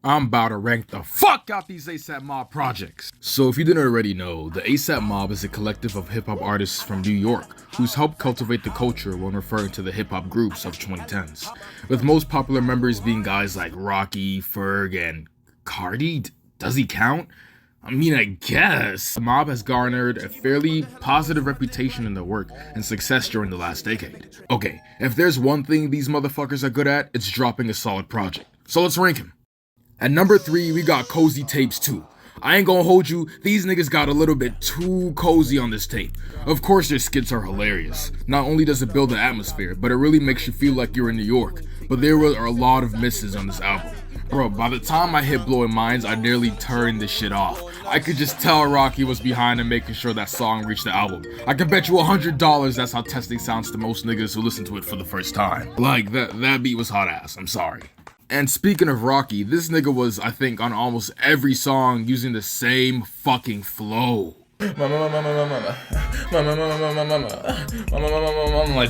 I'm about to rank the fuck out these ASAP Mob projects. So if you didn't already know, the ASAP Mob is a collective of hip-hop artists from New York who's helped cultivate the culture when referring to the hip-hop groups of 2010s, with most popular members being guys like Rocky, Ferg, and Cardi. Does he count? I mean, I guess. The Mob has garnered a fairly positive reputation in their work and success during the last decade. Okay, if there's one thing these motherfuckers are good at, it's dropping a solid project. So let's rank him. At number 3, we got Cozy Tapes 2. I ain't gonna hold you, these niggas got a little bit too cozy on this tape. Of course their skits are hilarious. Not only does it build the atmosphere, but it really makes you feel like you're in New York. But there are a lot of misses on this album. Bro, by the time I hit Blowing Minds, I nearly turned this shit off. I could just tell Rocky was behind in making sure that song reached the album. I can bet you $100 that's how Testing sounds to most niggas who listen to it for the first time. Like, that beat was hot ass, I'm sorry. And speaking of Rocky, this nigga was, I think, on almost every song using the same fucking flow. Like,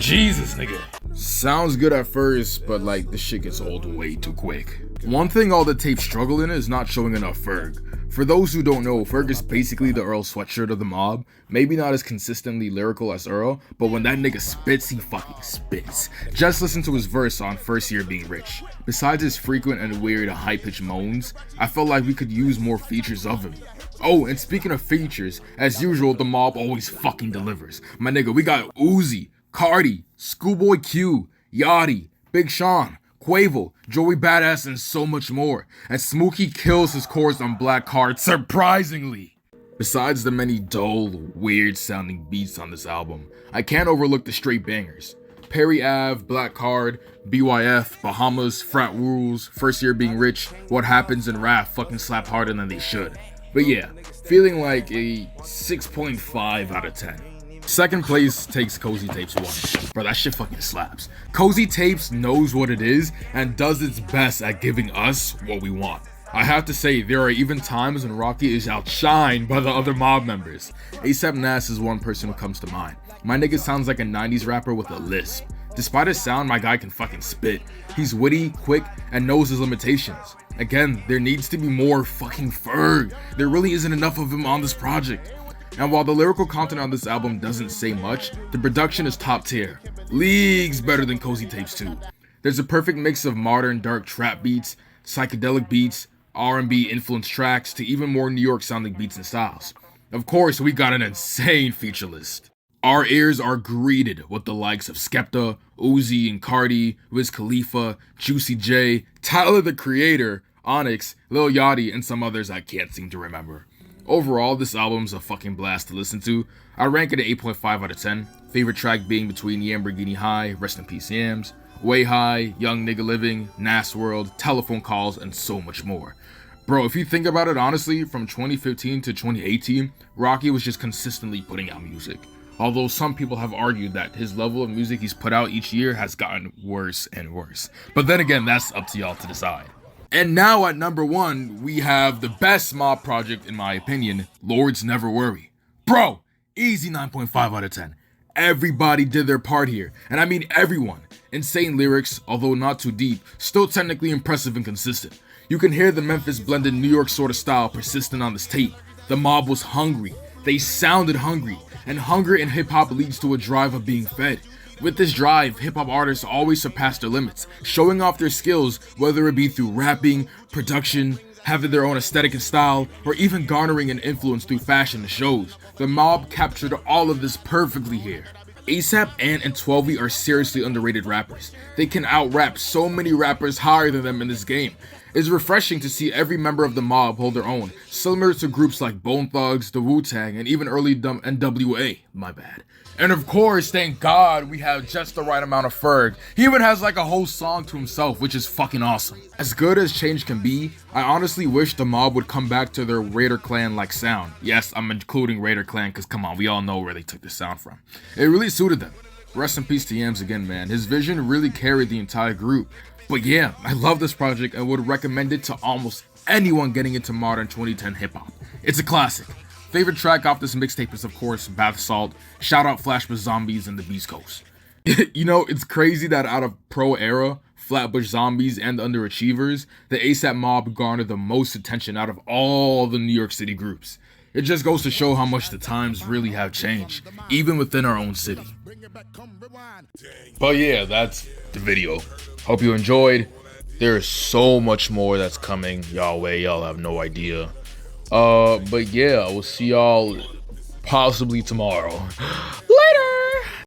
Jesus, nigga. Sounds good at first, but like, this shit gets old way too quick. One thing all the tapes struggle in is not showing enough Ferg. For those who don't know, Ferg is basically the Earl Sweatshirt of the Mob. Maybe not as consistently lyrical as Earl, but when that nigga spits, he fucking spits. Just listen to his verse on First Year Being Rich. Besides his frequent and weird high-pitched moans, I felt like we could use more features of him. Oh, and speaking of features, as usual, the Mob always fucking delivers. My nigga, we got Uzi, Cardi, Schoolboy Q, Yachty, Big Sean, Quavo, Joey Badass, and so much more. And Smokey kills his chorus on Black Card, surprisingly. Besides the many dull, weird sounding beats on this album, I can't overlook the straight bangers. Perry Ave, Black Card, BYF, Bahamas, Frat Rules, First Year Being Rich, What Happens, and Rap fucking slap harder than they should. But yeah, feeling like a 6.5 out of 10. Second place takes Cozy Tapes 1. Bro, that shit fucking slaps. Cozy Tapes knows what it is and does its best at giving us what we want. I have to say, there are even times when Rocky is outshined by the other Mob members. ASAP Nas is one person who comes to mind. My nigga sounds like a 90s rapper with a lisp. Despite his sound, my guy can fucking spit. He's witty, quick, and knows his limitations. Again, there needs to be more fucking Ferg. There really isn't enough of him on this project. And while the lyrical content on this album doesn't say much, the production is top tier. Leagues better than Cozy Tapes 2. There's a perfect mix of modern dark trap beats, psychedelic beats, R&B influenced tracks, to even more New York sounding beats and styles. Of course, we got an insane feature list. Our ears are greeted with the likes of Skepta, Uzi and Cardi, Wiz Khalifa, Juicy J, Tyler the Creator, Onyx, Lil Yachty, and some others I can't seem to remember. Overall, this album's a fucking blast to listen to. I rank it at 8.5 out of 10. Favorite track being between Lamborghini High, Rest in Peace Yams, Way High, Young Nigga Living, Nas World, Telephone Calls, and so much more. Bro, if you think about it honestly, from 2015 to 2018, Rocky was just consistently putting out music. Although some people have argued that his level of music he's put out each year has gotten worse and worse. But then again, that's up to y'all to decide. And now at number 1, we have the best Mob project in my opinion, Lords Never Worry. Bro, easy 9.5 out of 10. Everybody did their part here, and I mean everyone. Insane lyrics, although not too deep, still technically impressive and consistent. You can hear the Memphis blended New York sort of style persistent on this tape. The Mob was hungry. They sounded hungry. And hunger in hip-hop leads to a drive of being fed. With this drive, hip-hop artists always surpass their limits, showing off their skills, whether it be through rapping, production, having their own aesthetic and style, or even garnering an influence through fashion and shows. The Mob captured all of this perfectly here. ASAP, Ant, and 12 are seriously underrated rappers. They can out-rap so many rappers higher than them in this game. It's refreshing to see every member of the Mob hold their own, similar to groups like Bone Thugs, the Wu-Tang, and even early NWA, my bad. And of course, thank God, we have just the right amount of Ferg. He even has like a whole song to himself, which is fucking awesome. As good as change can be, I honestly wish the Mob would come back to their Raider Clan-like sound. Yes, I'm including Raider Clan, cause come on, we all know where they took the sound from. It really suited them. Rest in peace to Yams again, man. His vision really carried the entire group. But yeah, I love this project and would recommend it to almost anyone getting into modern 2010 hip-hop. It's a classic. Favorite track off this mixtape is of course Bath Salt, shout out Flash with Zombies and the Beast Coast. You know, it's crazy that out of Pro Era, Flatbush Zombies, and the Underachievers, the ASAP Mob garnered the most attention out of all the New York City groups. It just goes to show how much the times really have changed, even within our own city. But yeah, that's the video. Hope you enjoyed. There is so much more that's coming y'all way. Y'all have no idea. But yeah, we'll see y'all possibly tomorrow.